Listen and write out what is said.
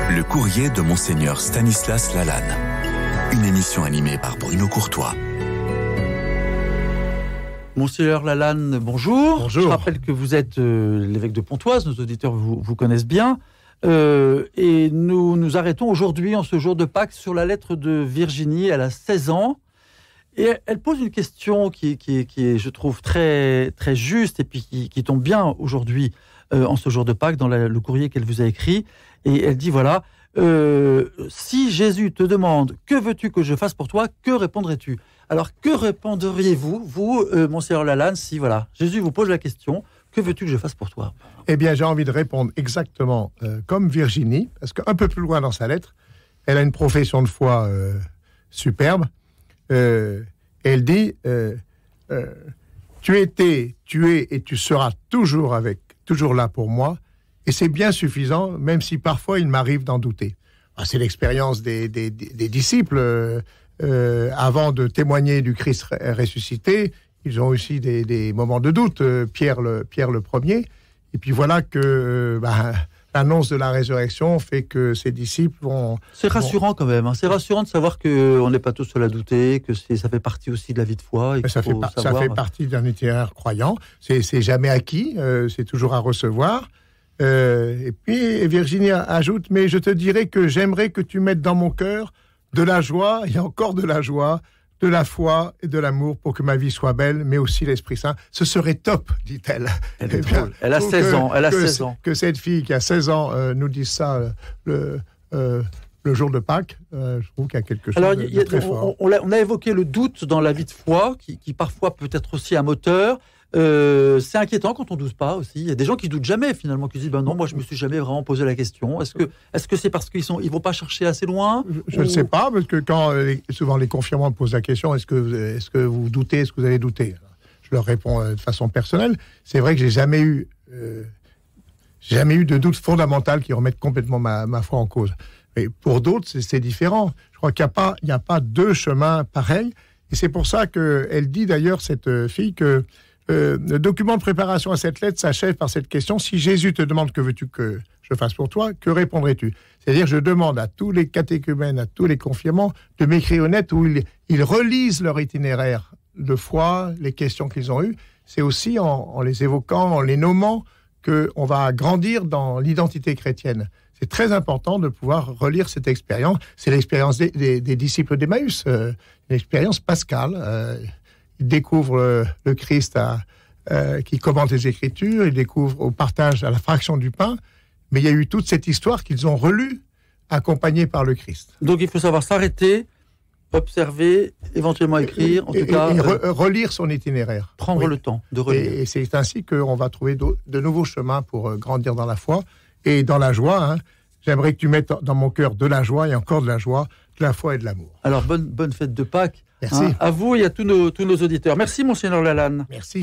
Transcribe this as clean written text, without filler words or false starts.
Le courrier de Monseigneur Stanislas Lalanne. Une émission animée par Bruno Courtois. Monseigneur Lalanne, bonjour. Bonjour. Je rappelle que vous êtes l'évêque de Pontoise, nos auditeurs vous connaissent bien. Et nous nous arrêtons aujourd'hui, en ce jour de Pâques, sur la lettre de Virginie. Elle a 16 ans. Et elle pose une question qui est, je trouve, très, très juste et puis qui tombe bien aujourd'hui, en ce jour de Pâques, dans le courrier qu'elle vous a écrit. Et elle dit, voilà, si Jésus te demande « Que veux-tu que je fasse pour toi ?» que répondrais-tu ? Alors, que répondriez-vous, vous, Monseigneur Lalanne, si voilà, Jésus vous pose la question « Que veux-tu que je fasse pour toi ?» Eh bien, j'ai envie de répondre exactement comme Virginie, parce qu'un peu plus loin dans sa lettre, elle a une profession de foi superbe. Elle dit tu étais, tu es et tu seras toujours là pour moi, et c'est bien suffisant, même si parfois il m'arrive d'en douter. C'est l'expérience des disciples avant de témoigner du Christ ressuscité. Ils ont aussi des moments de doute. Pierre le premier. Et puis voilà que l'annonce de la résurrection fait que ses disciples vont... C'est rassurant quand même. Hein. C'est rassurant de savoir qu'on n'est pas tous seuls à douter, que ça fait partie aussi de la vie de foi. Ça fait partie d'un itinéraire croyant. C'est jamais acquis, c'est toujours à recevoir. Et puis Virginie ajoute, mais je te dirais que j'aimerais que tu mettes dans mon cœur de la joie, et encore de la joie, de la foi et de l'amour pour que ma vie soit belle, mais aussi l'Esprit Saint. Ce serait top, dit-elle. Elle est drôle. Elle a 16 ans. Elle a 16 ans. Que cette fille qui a 16 ans nous dise ça le jour de Pâques, je trouve qu'il y a quelque chose de très fort. On a évoqué le doute dans la vie de foi, qui parfois peut être aussi un moteur. C'est inquiétant quand on ne doute pas aussi. Il y a des gens qui doutent jamais finalement, qui disent non, moi je me suis jamais vraiment posé la question. Est-ce que c'est parce qu'ils vont pas chercher assez loin? Je ne sais pas, parce que quand souvent les confirmants me posent la question, est-ce que vous doutez, est-ce que vous avez douté? Je leur réponds de façon personnelle. C'est vrai que j'ai jamais eu de doute fondamental qui remette complètement ma foi en cause. Mais pour d'autres, c'est différent. Je crois qu'il n'y a pas deux chemins pareils. Et c'est pour ça qu'elle dit d'ailleurs, cette fille, que le document de préparation à cette lettre s'achève par cette question. Si Jésus te demande que veux-tu que je fasse pour toi, que répondrais-tu? C'est-à-dire, je demande à tous les catéchumènes, à tous les confirmants, de m'écrire une lettre où ils relisent leur itinéraire de foi, les questions qu'ils ont eues. C'est aussi en les évoquant, en les nommant, qu'on va grandir dans l'identité chrétienne. C'est très important de pouvoir relire cette expérience. C'est l'expérience des disciples d'Emmaüs, une expérience pascale. Ils découvrent le Christ qui commente les Écritures, ils découvrent au partage à la fraction du pain, mais il y a eu toute cette histoire qu'ils ont relue, accompagnée par le Christ. Donc il faut savoir s'arrêter, observer, éventuellement écrire, en tout cas... relire son itinéraire. Prendre le temps de relire. Et c'est ainsi qu'on va trouver de nouveaux chemins pour grandir dans la foi et dans la joie. Hein. J'aimerais que tu mettes dans mon cœur de la joie et encore de la joie, de la foi et de l'amour. Alors bonne fête de Pâques. Merci. À vous et à tous nos auditeurs. Merci, Monseigneur Lalanne. Merci.